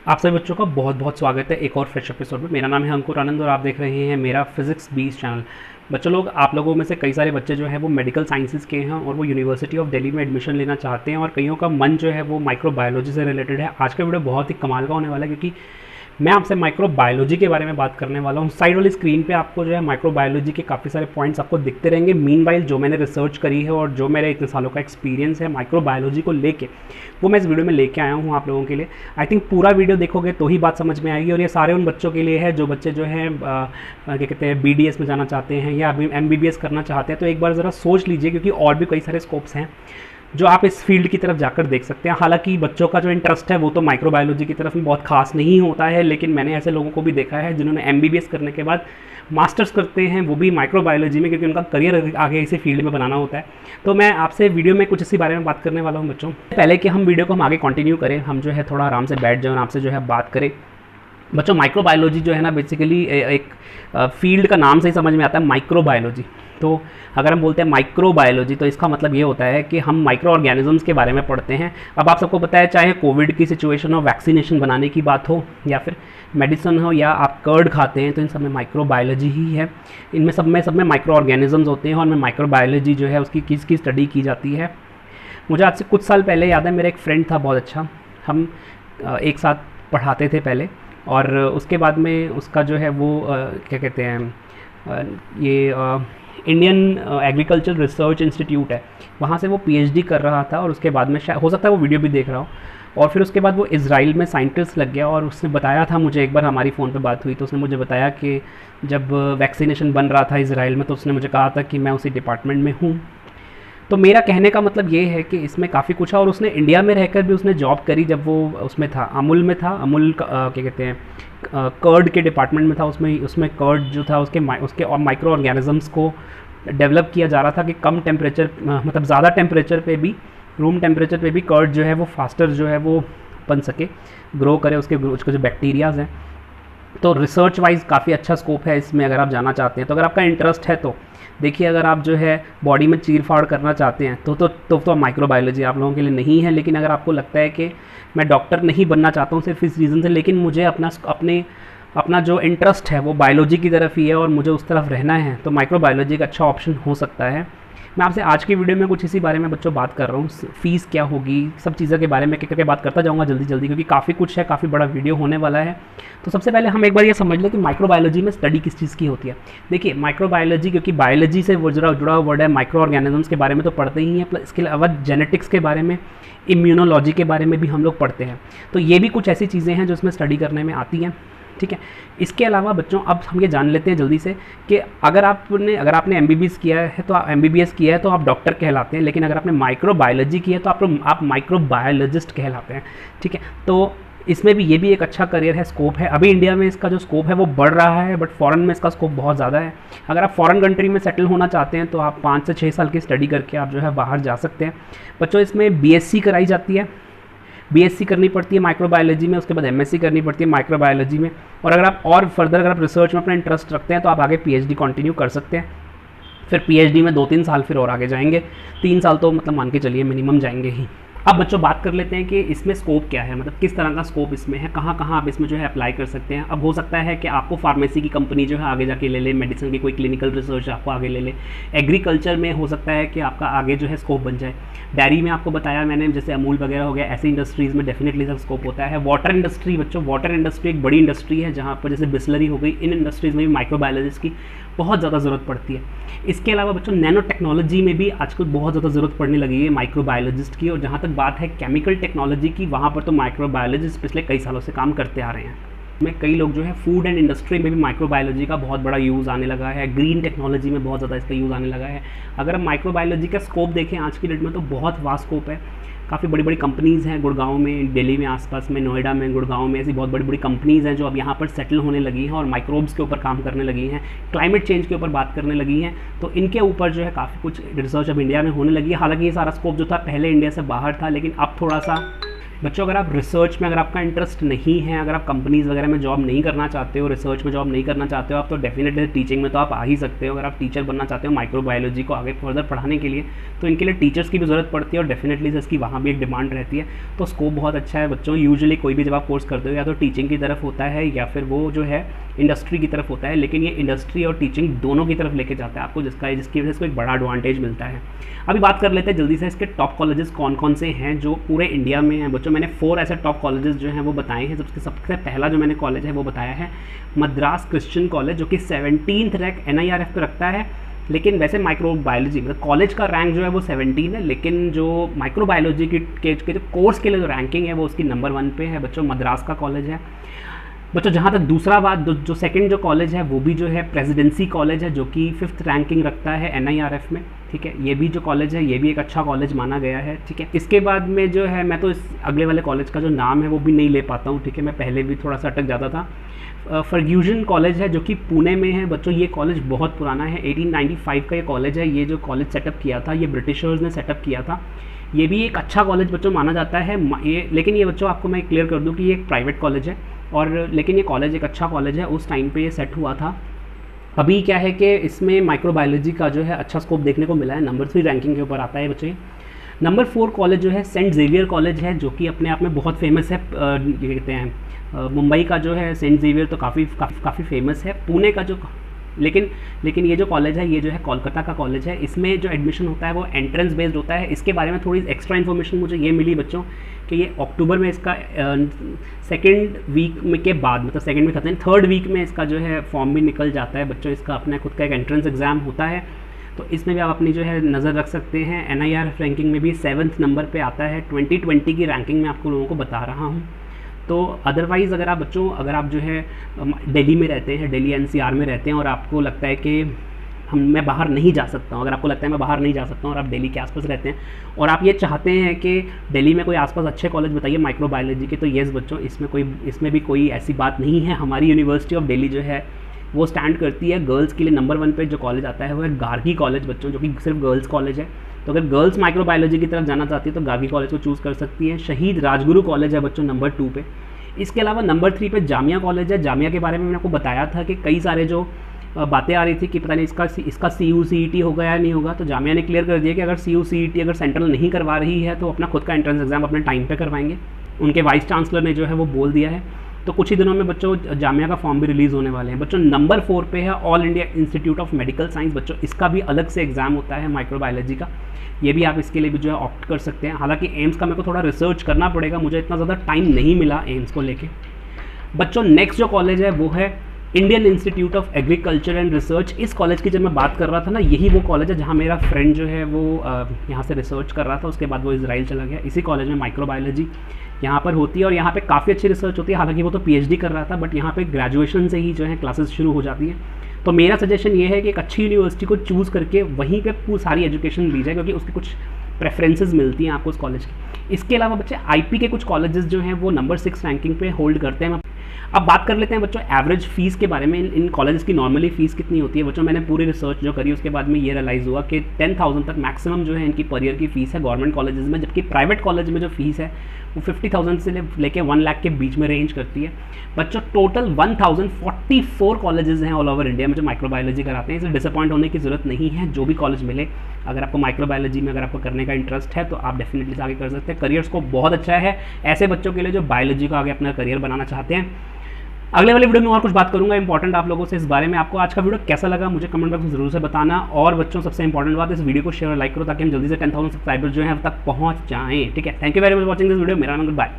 आप सभी बच्चों का बहुत बहुत स्वागत है एक और फ्रेश एपिसोड में। मेरा नाम है अंकुर आनंद और आप देख रहे हैं मेरा फिजिक्स 20 चैनल। बच्चों लोग, आप लोगों में से कई सारे बच्चे जो हैं वो मेडिकल साइंसेज के हैं और वो यूनिवर्सिटी ऑफ दिल्ली में एडमिशन लेना चाहते हैं और कईयों का मन जो है वो माइक्रोबायोलॉजी से रिलेटेड है। आज का वीडियो बहुत ही कमाल का होने वाला है क्योंकि मैं आपसे माइक्रोबायोलॉजी के बारे में बात करने वाला हूँ। साइड वाली स्क्रीन पे आपको जो है माइक्रोबायोलॉजी के काफ़ी सारे पॉइंट्स आपको दिखते रहेंगे। मीनवाइल जो मैंने रिसर्च करी है और जो मेरे इतने सालों का एक्सपीरियंस है माइक्रोबायोलॉजी को लेके, वो मैं इस वीडियो में लेके आया हूँ आप लोगों के लिए। आई थिंक पूरा वीडियो देखोगे तो ही बात समझ में आएगी और ये सारे उन बच्चों के लिए है जो बच्चे जो हैं क्या कहते हैं BDS में जाना चाहते हैं या अभी MBBS करना चाहते हैं। तो एक बार ज़रा सोच लीजिए क्योंकि और भी कई सारे स्कोप्स हैं जो आप इस फील्ड की तरफ जाकर देख सकते हैं। हालांकि बच्चों का जो इंटरेस्ट है वो तो माइक्रोबायोलॉजी की तरफ में बहुत खास नहीं होता है, लेकिन मैंने ऐसे लोगों को भी देखा है जिन्होंने MBBS करने के बाद मास्टर्स करते हैं, वो भी माइक्रोबायोलॉजी में, क्योंकि उनका करियर आगे इसी फील्ड में बनाना होता है। तो मैं आपसे वीडियो में कुछ इसी बारे में बात करने वाला हूँ बच्चों। पहले कि हम वीडियो को आगे कंटिन्यू करें, हम जो है थोड़ा आराम से बैठ जाएं और आपसे जो है बात करें। बच्चों, माइक्रोबायोलॉजी जो है ना बेसिकली एक फील्ड का नाम से ही समझ में आता है माइक्रोबायोलॉजी। तो अगर हम बोलते हैं माइक्रोबायोलॉजी तो इसका मतलब ये होता है कि हम माइक्रो ऑर्गेनिजम्स के बारे में पढ़ते हैं। अब आप सबको पता है, चाहे कोविड की सिचुएशन हो, वैक्सीनेशन बनाने की बात हो या फिर मेडिसिन हो या आप कर्ड खाते हैं, तो इन सब में माइक्रोबायोलॉजी ही है। इनमें सब में माइक्रो ऑर्गेनिजम्स होते हैं और में माइक्रोबायोलॉजी जो है उसकी किसकी स्टडी की जाती है। मुझे आज से कुछ साल पहले याद है, मेरा एक फ्रेंड था बहुत अच्छा, हम एक साथ पढ़ाते थे पहले, और उसके बाद में उसका जो है वो क्या कहते हैं ये इंडियन एग्रीकल्चर रिसर्च इंस्टीट्यूट है, वहाँ से वो PhD कर रहा था और उसके बाद में शायद हो सकता है वो वीडियो भी देख रहा हो। और फिर उसके बाद वो इज़राइल में साइंटिस्ट लग गया और उसने बताया था मुझे, एक बार हमारी फ़ोन पे बात हुई तो उसने मुझे बताया कि जब वैक्सीनेशन बन रहा था इज़राइल में तो उसने मुझे कहा था कि मैं उसी डिपार्टमेंट में हूँ। तो मेरा कहने का मतलब ये है कि इसमें काफ़ी कुछ है। और उसने इंडिया में रहकर भी उसने जॉब करी जब वो उसमें था, अमूल में था। अमूल क्या कहते हैं कर्ड के डिपार्टमेंट में था। उसमें कर्ड जो था उसके और माइक्रो ऑर्गेनिजम्स को डेवलप किया जा रहा था कि कम टेम्परेचर, मतलब ज़्यादा टेम्परेचर पे भी, रूम टेम्परेचर पे भी कर्ड जो है वो फास्टर जो है वो बन सके, ग्रो करे उसके जो बैक्टीरियाज़ हैं। तो रिसर्च वाइज काफ़ी अच्छा स्कोप है इसमें अगर आप जाना चाहते हैं। तो अगर आपका इंटरेस्ट है तो देखिए, अगर आप जो है बॉडी में चीर फाड़ करना चाहते हैं तो माइक्रोबायोलॉजी आप लोगों के लिए नहीं है। लेकिन अगर आपको लगता है कि मैं डॉक्टर नहीं बनना चाहता हूँ सिर्फ इस रीज़न से, लेकिन मुझे अपना जो इंटरेस्ट है वो बायोलॉजी की तरफ ही है और मुझे उस तरफ रहना है, तो माइक्रोबायोलॉजी का अच्छा ऑप्शन हो सकता है। मैं आपसे आज की वीडियो में कुछ इसी बारे में बच्चों बात कर रहा हूँ। फ़ीस क्या होगी, सब चीज़ों के बारे में करके बात करता जाऊँगा जल्दी जल्दी, क्योंकि काफ़ी कुछ है, काफ़ी बड़ा वीडियो होने वाला है। तो सबसे पहले हम एक बार ये समझ लें कि माइक्रोबायोलॉजी में स्टडी किस चीज़ की होती है। देखिए, माइक्रोबायोलॉजी, क्योंकि बायोलॉजी से वो जुड़ा हुआ वर्ड है, माइक्रो ऑर्गेनिजम्स के बारे में तो पढ़ते ही हैं, प्लस इसके अलावा जेनेटिक्स के बारे में, इम्यूनोलॉजी के बारे में भी हम लोग पढ़ते हैं। तो ये भी कुछ ऐसी चीज़ें हैं जो इसमें स्टडी करने में आती हैं, ठीक है। इसके अलावा बच्चों अब हम ये जान लेते हैं जल्दी से कि अगर आपने MBBS किया है तो MBBS किया है तो आप डॉक्टर कहलाते हैं, लेकिन अगर आपने माइक्रोबायोलॉजी किया है तो आप माइक्रोबायोलॉजिस्ट कहलाते हैं, ठीक है। तो इसमें भी ये भी एक अच्छा करियर है, स्कोप है। अभी इंडिया में इसका जो स्कोप है वो बढ़ रहा है, बट फॉरेन में इसका स्कोप बहुत ज़्यादा है। अगर आप फॉरेन कंट्री में सेटल होना चाहते हैं तो आप 5 से 6 साल की स्टडी करके आप जो है बाहर जा सकते हैं। बच्चों, इसमें BSc कराई जाती है, BSc करनी पड़ती है माइक्रोबायोलॉजी में, उसके बाद MSc करनी पड़ती है माइक्रोबायोलॉजी में। और अगर आप और फर्दर अगर आप रिसर्च में अपना इंटरेस्ट रखते हैं तो आप आगे PhD कंटिन्यू कर सकते हैं। फिर PhD में 2-3 साल फिर और आगे जाएंगे, 3 साल तो मतलब मान के चलिए मिनिमम जाएंगे ही। अब बच्चों बात कर लेते हैं कि इसमें स्कोप क्या है, मतलब किस तरह का स्कोप इसमें है, कहाँ कहाँ आप इसमें जो है अप्लाई कर सकते हैं। अब हो सकता है कि आपको फार्मेसी की कंपनी जो है आगे जाके ले ले, मेडिसिन की कोई क्लिनिकल रिसर्च आपको आगे ले ले, एग्रीकल्चर में हो सकता है कि आपका आगे जो है स्कोप बन जाए। डेयरी में आपको बताया मैंने, जैसे अमूल वगैरह हो गया, ऐसी इंडस्ट्रीज़ में डेफिनेटली सब स्कोप होता है। वाटर इंडस्ट्री बच्चों, वाटर इंडस्ट्री एक बड़ी इंडस्ट्री है जहाँ पर जैसे बिस्लरी हो गई, इन इंडस्ट्रीज़ में भी माइक्रोबायोलॉजिस्ट की बहुत ज़्यादा ज़रूरत पड़ती है। इसके अलावा बच्चों नैनो टेक्नोलॉजी में भी आजकल बहुत ज़्यादा ज़रूरत पड़ने लगी है माइक्रोबायोलॉजिस्ट की। और जहाँ तक बात है केमिकल टेक्नोलॉजी की, वहाँ पर तो माइक्रोबायोलॉजिस्ट पिछले कई सालों से काम करते आ रहे हैं। में कई लोग जो है फूड एंड इंडस्ट्री में भी माइक्रोबायोलॉजी का बहुत बड़ा यूज़ आने लगा है, ग्रीन टेक्नोलॉजी में बहुत ज़्यादा इसका यूज़ आने लगा है। अगर हम माइक्रोबायोलॉजी का स्कोप देखें आज की डेट में तो बहुत वास्ट स्कोप है। काफ़ी बड़ी बड़ी कंपनीज़ हैं गुड़गांव में, दिल्ली में आसपास में, नोएडा में, गुड़गांव में, ऐसी बहुत बड़ी बड़ी कंपनीज़ हैं जो अब यहाँ पर सेटल होने लगी हैं और माइक्रोब्स के ऊपर काम करने लगी हैं, क्लाइमेट चेंज के ऊपर बात करने लगी हैं। तो इनके ऊपर जो है काफ़ी कुछ रिसर्च अब इंडिया में होने लगी है। हालांकि ये सारा स्कोप जो था पहले इंडिया से बाहर था, लेकिन अब थोड़ा सा बच्चों अगर आप रिसर्च में अगर आपका इंटरेस्ट नहीं है, अगर आप कंपनीज़ वगैरह में जॉब नहीं करना चाहते हो, रिसर्च में जॉब नहीं करना चाहते हो आप, तो डेफिनेटली टीचिंग में तो आप आ ही सकते हो। अगर आप टीचर बनना चाहते हो माइक्रोबायोलॉजी को आगे फर्दर पढ़ाने के लिए, तो इनके लिए टीचर्स की भी ज़रूरत पड़ती है और डेफिनेटली इसकी वहाँ भी एक डिमांड रहती है। तो स्कोप बहुत अच्छा है बच्चों। यूजुअली कोई भी जब आप कोर्स करते हो या तो टीचिंग की तरफ होता है या फिर वो जो है इंडस्ट्री की तरफ होता है, लेकिन ये इंडस्ट्री और टीचिंग दोनों की तरफ लेके जाता है आपको, जिसकी वजह से इसको एक बड़ा एडवांटेज मिलता है। अभी बात कर लेते हैं जल्दी से इसके टॉप कॉलेजेस कौन कौन से हैं जो पूरे इंडिया में हैं। बच्चों मैंने 4 ऐसे टॉप कॉलेजेस जो हैं वो बताए हैं। सबसे पहला जो मैंने कॉलेज है वो बताया है मद्रास क्रिश्चियन कॉलेज, जो कि 17th रैंक NIRF पे रखता है। लेकिन वैसे माइक्रोबायोलॉजी मतलब कॉलेज का रैंक जो है वो 17 है, लेकिन जो माइक्रोबायोलॉजी के जो कोर्स के लिए जो रैंकिंग है वो उसकी नंबर 1 पे है बच्चों, मद्रास का कॉलेज है। बच्चों जहाँ तक दूसरा बात, जो सेकंड जो कॉलेज है वो भी जो है प्रेसिडेंसी कॉलेज है, जो कि 5th रैंकिंग रखता है NIRF में, ठीक है। ये भी जो कॉलेज है ये भी एक अच्छा कॉलेज माना गया है, ठीक है। इसके बाद में जो है मैं तो इस अगले वाले कॉलेज का जो नाम है वो भी नहीं ले पाता हूँ, ठीक है। मैं पहले भी थोड़ा सा अटक जाता था। फर्ग्यूसन कॉलेज है जो कि पुणे में है बच्चों। ये कॉलेज बहुत पुराना है, 1895 का ये कॉलेज है। ये जो कॉलेज सेटअप किया था ये ब्रिटिशर्स ने सेटअप किया था। ये भी एक अच्छा कॉलेज बच्चों माना जाता है ये, लेकिन ये बच्चों आपको मैं क्लियर कर दूँ कि ये एक प्राइवेट कॉलेज है और लेकिन ये कॉलेज एक अच्छा कॉलेज है। उस टाइम पे ये सेट हुआ था। अभी क्या है कि इसमें माइक्रोबायोलॉजी का जो है अच्छा स्कोप देखने को मिला है, नंबर 3 रैंकिंग के ऊपर आता है बच्चे। नंबर 4 कॉलेज जो है सेंट जेवियर कॉलेज है, जो कि अपने आप में बहुत फेमस है। ये कहते हैं मुंबई का जो है सेंट जेवियर तो काफ़ी फेमस है। पुणे का जो लेकिन ये जो कॉलेज है ये जो है कोलकाता का कॉलेज है। इसमें जो एडमिशन होता है वो एंट्रेंस बेस्ड होता है। इसके बारे में थोड़ी एक्स्ट्रा इन्फॉर्मेशन मुझे ये मिली बच्चों कि ये अक्टूबर में इसका 2nd वीक में के बाद, मतलब 2nd वीक खत्म 3rd वीक में इसका जो है फॉर्म भी निकल जाता है बच्चों। इसका अपना खुद का एक एंट्रेंस एग्ज़ाम होता है, तो इसमें भी आप अपनी जो है नज़र रख सकते हैं। NIRF रैंकिंग में भी 7th नंबर पे आता है। 2020 की रैंकिंग में आपको लोगों को बता रहा हूँ। तो अदरवाइज़ अगर आप जो है दिल्ली में रहते हैं, दिल्ली NCR में रहते हैं और आपको लगता है कि मैं बाहर नहीं जा सकता हूँ, अगर आपको लगता है मैं बाहर नहीं जा सकता हूँ और आप दिल्ली के आसपास रहते हैं और आप ये चाहते हैं कि दिल्ली में कोई आसपास अच्छे कॉलेज बताइए माइक्रोबायोलॉजी के, तो येस बच्चों इसमें भी कोई ऐसी बात नहीं है। हमारी यूनिवर्सिटी ऑफ दिल्ली जो है वो स्टैंड करती है गर्ल्स के लिए। नंबर 1 पे जो कॉलेज आता है वो है गार्गी कॉलेज बच्चों, जो कि सिर्फ गर्ल्स कॉलेज है। तो अगर गर्ल्स माइक्रोबायोलॉजी की तरफ जाना चाहती है तो गार्गी कॉलेज को चूज़ कर सकती है। शहीद राजगुरु कॉलेज है बच्चों नंबर 2 पे। इसके अलावा नंबर 3 पे जामिया कॉलेज है। जामिया के बारे में मैंने आपको बताया था कि कई सारे जो बातें आ रही थी कि पता नहीं इसका CU-CET होगा या नहीं होगा, तो जामिया ने क्लियर कर दिया कि अगर CU-CET अगर सेंट्रल नहीं करवा रही है तो अपना खुद का एंट्रेंस एग्जाम अपने टाइम पे करवाएंगे। उनके वाइस चांसलर ने जो है वो बोल दिया है। तो कुछ ही दिनों में बच्चों जामिया का फॉर्म भी रिलीज़ होने वाले हैं बच्चों। नंबर 4 पे है all India institute of medical science बच्चों। इसका भी अलग से एग्ज़ाम होता है माइक्रोबायोलॉजी का। ये भी आप इसके लिए भी जो है ऑप्ट कर सकते हैं। हालांकि एम्स का मेरे को थोड़ा रिसर्च करना पड़ेगा, मुझे इतना ज़्यादा टाइम नहीं मिला एम्स को लेके बच्चों। नेक्स्ट जो कॉलेज है वो है Indian institute of agriculture and research. इस कॉलेज की जब मैं बात कर रहा था ना, यही वो कॉलेज है जहाँ मेरा फ्रेंड जो है वो यहाँ से रिसर्च कर रहा था, उसके बाद वो इजराइल चला गया। इसी कॉलेज में माइक्रोबायोलॉजी यहाँ पर होती है और यहाँ पे काफ़ी अच्छी रिसर्च होती है। हालांकि वो तो PhD कर रहा था, बट यहाँ पे ग्रेजुएशन से ही जो है क्लासेस शुरू हो जाती है। तो मेरा सजेशन ये है कि एक अच्छी यूनिवर्सिटी को चूज़ करके वहीं पे सारी एजुकेशन ली जाए, क्योंकि उसकी कुछ प्रेफरेंसेस मिलती हैं आपको उस कॉलेज की। इसके अलावा बच्चे IP के कुछ कॉलेजेस जो हैं वो नंबर 6 रैंकिंग पे होल्ड करते हैं। अब बात कर लेते हैं बच्चों एवरेज फ़ीस के बारे में। इन कॉलेजेस की नॉर्मली फ़ीस कितनी होती है बच्चों? मैंने पूरी रिसर्च जो करी उसके बाद में ये रियलाइज़ हुआ कि 10,000 तक मैक्सिमम जो है इनकी पर ईयर की फ़ीस है गवर्नमेंट कॉलेजेस में, जबकि प्राइवेट कॉलेज में जो फ़ीस है वो 50,000 से लेके 1 लाख के बीच में रेंज करती है बच्चों। टोटल 1044 कॉलेजेस हैं ऑल ओवर इंडिया में जो माइक्रोबायोलॉजी कराते हैं। इसलिए डिसअपॉइंट होने की ज़रूरत नहीं है। जो भी कॉलेज मिले, अगर आपको माइक्रोबायोलॉजी में अगर आपको करने का इंटरेस्ट है तो आप डेफिनेटली आगे कर सकते हैं। करियर स्कोप बहुत अच्छा है ऐसे बच्चों के लिए जो बायोलॉजी को आगे अपना करियर बनाना चाहते हैं। अगले वाले वीडियो में और कुछ बात करूंगा इंपॉर्टेंट आप लोगों से इस बारे में। आपको आज का वीडियो कैसा लगा मुझे कमेंट बॉक्स में जरूर से बताना। और बच्चों सबसे इंपॉर्टेंट बात, इस वीडियो को शेयर और लाइक करो ताकि हम जल्दी से 10,000 सब्सक्राइबर्स जो हैं अब तक पहुंच जाएं। ठीक है, thank you very much watching this video. मेरा नाम गुड बाय।